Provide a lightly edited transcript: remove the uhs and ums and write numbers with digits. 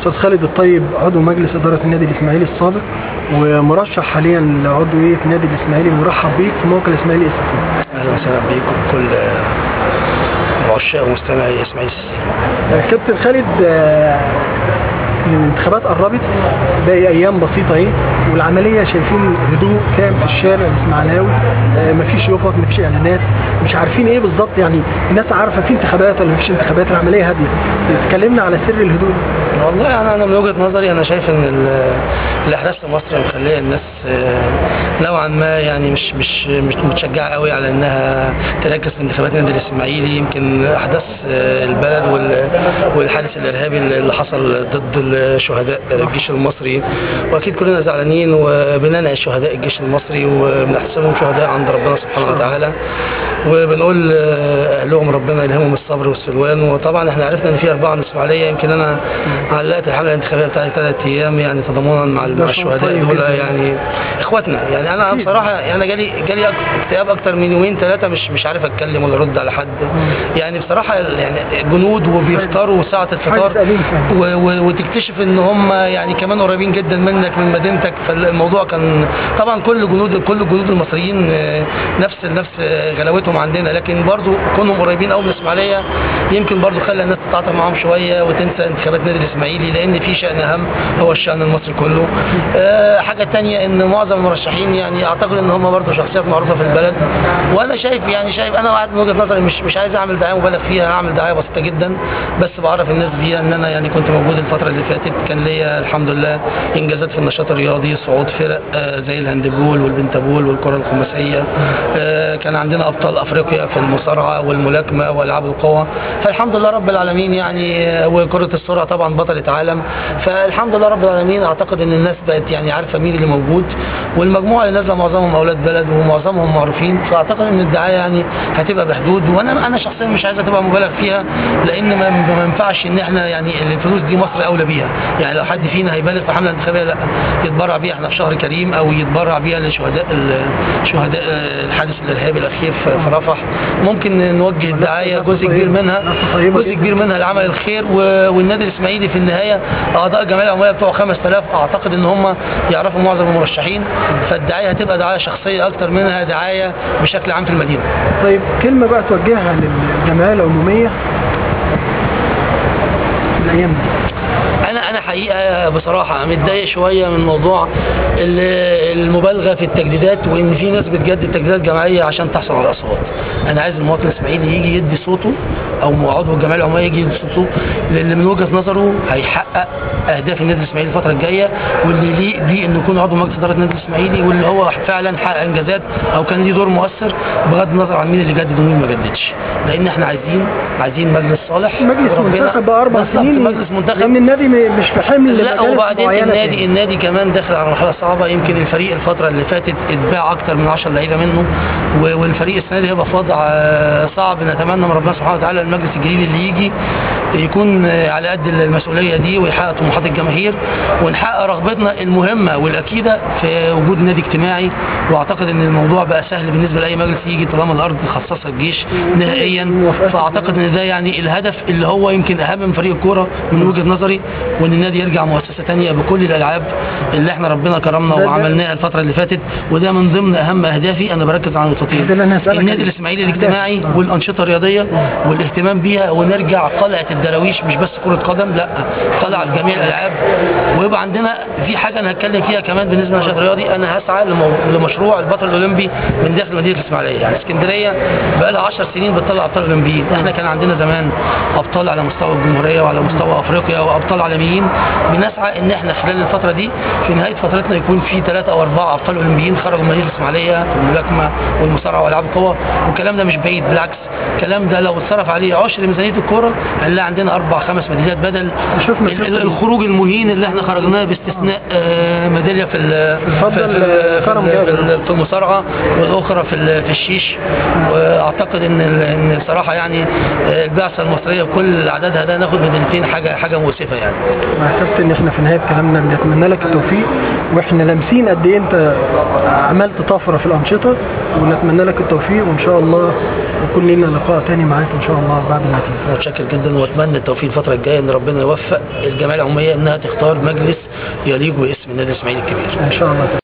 استاذ خالد الطيب عضو مجلس اداره النادي الاسماعيلي السابق ومرشح حاليا لعضويه النادي الاسماعيلي، مرحب بيك في موقع الاسماعيلي اس سي. اهلا وسهلا بيكم كل عشاق ومستمعي الاسماعيلي. كابتن خالد، الانتخابات قربت، باقي ايام بسيطه اهي، والعمليه شايفين هدوء تام في الشارع الاسماعيلاوي، مفيش يفط، مفيش اعلانات، مش عارفين ايه بالظبط، يعني الناس عارفه في انتخابات ولا مفيش انتخابات، العمليه هاديه. اتكلمنا على سر الهدوء. والله انا من وجهه نظري انا شايف ان الاحداث في مصر مخليه الناس نوعا ما يعني مش متشجعه قوي على انها تركز في انتخابات النادي الاسماعيلي. يمكن احداث البلد والحادث الارهابي اللي حصل ضد شهداء الجيش المصري، واكيد كلنا زعلانين وبننعي شهداء الجيش المصري وبنحسبهم شهداء عند ربنا سبحانه وتعالى، وبنقول لهم ربنا يلهمهم الصبر والسلوان. وطبعا احنا عرفنا ان في 4 من الاسماعيليه، يمكن انا علقت الحمله الانتخابيه بتاعتي 3 ايام يعني تضامنا مع الشهداء دول، يعني اخواتنا. يعني انا بصراحه انا جالي اكتئاب اكتر من يومين 3، مش عارف اتكلم ولا ارد على حد. يعني بصراحه يعني جنود وبيفطروا ساعه الفطار وتكتشف ان هم يعني كمان قريبين جدا منك من مدينتك. فالموضوع كان طبعا كل الجنود المصريين نفس غلاوتهم عندنا، لكن برضو كونهم قريبين قوي من الاسماعيليه يمكن برضو خلى الناس تتعاطف معاهم شويه وتنسى انتخابات النادي الاسماعيلي، لان في شأن اهم هو الشأن المصري كله. حاجه ثانيه ان معظم المرشحين يعني اعتقد ان هم برضو شخصيات معروفه في البلد، وانا شايف انا واحد من وجهه نظري مش عايز اعمل دعايه مبالغ فيها، هعمل دعايه بسيطه جدا بس بعرف الناس بيها ان انا يعني كنت موجود الفتره اللي فاتت، كان ليا الحمد لله انجازات في النشاط الرياضي، صعود فرق زي الهاندبول والبنتابول والكره الخماسيه، كان عندنا ابطال افريقيا في المصارعه والملاكمه والعاب القوى، فالحمد لله رب العالمين يعني، وكره السرعه طبعا بطله عالم، فالحمد لله رب العالمين. اعتقد ان الناس بقت يعني عارفه مين اللي موجود، والمجموعه اللي نازله معظمهم اولاد بلد ومعظمهم معروفين، فاعتقد ان الدعايه يعني هتبقى بحدود، وانا شخصيا مش عايزها تبقى مبالغ فيها، لان ما ينفعش ان احنا يعني الفلوس دي مصر اولى بيها. يعني لو حد فينا هيبالغ في حمله انتخابيه لا يتبرع بيها، احنا في شهر كريم، او يتبرع بيها لشهداء الحادث الارهابي الاخير في رفح. ممكن نوجه الدعايه جزء كبير منها لعمل الخير، والنادي الاسماعيلي في النهايه اعضاء الجمعيه العموميه بتوع 5000 اعتقد ان هم يعرفوا معظم المرشحين، فالدعايه هتبقى دعايه شخصيه اكتر منها دعايه بشكل عام في المدينه. طيب كلمه بقى توجهها للجمعيه العموميه الايام دي. انا حقيقه بصراحه متضايق شويه من موضوع المبالغه في التجديدات، وان في ناس بتجدد تجديدات جماعيه عشان تحصل على الاصوات. انا عايز المواطن الاسماعيلي يجي يدي صوته، او عضو الجمعيه العموميه يجي يدي صوته للي من وجهه نظره هيحقق اهداف النادي الاسماعيلي الفتره الجايه، واللي يليق بيه انه يكون عضو مجلس اداره النادي الاسماعيلي، واللي هو فعلا حقق انجازات او كان ليه دور مؤثر بغض النظر عن مين اللي جدد ومين ما جددش، لان احنا عايزين مجلس صالح، مجلس منتخب بقى 4 سنين، مجلس منتخب، لان النادي مش في حمل. لا وبعدين النادي كمان داخل على مرحله صعبه. يمكن الفريق الفتره اللي فاتت اتباع اكتر من 10 لعيبه منه، والفريق السنه دي هيبقى في وضع صعب. نتمنى من ربنا سبحانه وتعالى المجلس الجديد اللي يجي يكون على قد المسؤوليه دي ويحقق طموحات الجماهير، ونحقق رغبتنا المهمه والاكيده في وجود نادي اجتماعي. واعتقد ان الموضوع بقى سهل بالنسبه لاي مجلس يجي طالما الارض خصصها الجيش نهائيا. فاعتقد ان ده يعني الهدف اللي هو يمكن اهم من فريق الكوره من وجهه نظري، وان النادي يرجع مؤسسه ثانيه بكل الالعاب اللي احنا ربنا كرمنا وعملناها الفتره اللي فاتت، وده من ضمن اهم اهدافي. انا بركز على نقطتين: النادي الاسماعيلي الاجتماعي والانشطه الرياضيه والاهتمام بيها، ونرجع قلعه الدراويش مش بس كره قدم، لا قلعه لجميع الالعاب. ويبقى عندنا في حاجه انا هتكلم فيها كمان بالنسبه للنشاط الرياضي. انا هسعى لمشروع البطل الاولمبي من داخل مدينه الاسماعيليه. يعني اسكندريه بقى لها 10 سنين بتطلع ابطال اولمبيين، احنا كان عندنا زمان ابطال على مستوى الجمهوريه وعلى مستوى افريقيا وابطال عالميين. بنسعى ان احنا خلال الفتره دي في نهايه فترتنا يكون في 3 أو 4 ابطال اولمبيين خرجوا من مدينه الاسماعيليه في الملاكمه والمصارعه والعاب القوى، والكلام ده مش بعيد، بالعكس الكلام ده لو اتصرف عليه عشر ميزانيه الكوره هنلاقي عندنا 4 5 ميداليات بدل الخروج المهين اللي احنا خرجناه، باستثناء ميداليه في المصارعه والاخرى في الشيش. واعتقد ان الصراحه يعني البعثه المصريه بكل عددها ده ناخد ميداليتين، حاجه مؤسفه يعني. كابتن احنا في نهايه كلامنا بنتمنى لك التوفيق، واحنا لامسين قد ايه انت عملت طفره في الانشطه، ونتمنى لك التوفيق، وان شاء الله يكون لنا لقاء تاني معاك ان شاء الله. الله بعد النتيجه. متشكر جدا، واتمنى التوفيق الفتره الجايه، ان ربنا يوفق الجمعيه العموميه انها تختار مجلس يليق باسم النادي الاسماعيلي الكبير. ان شاء الله.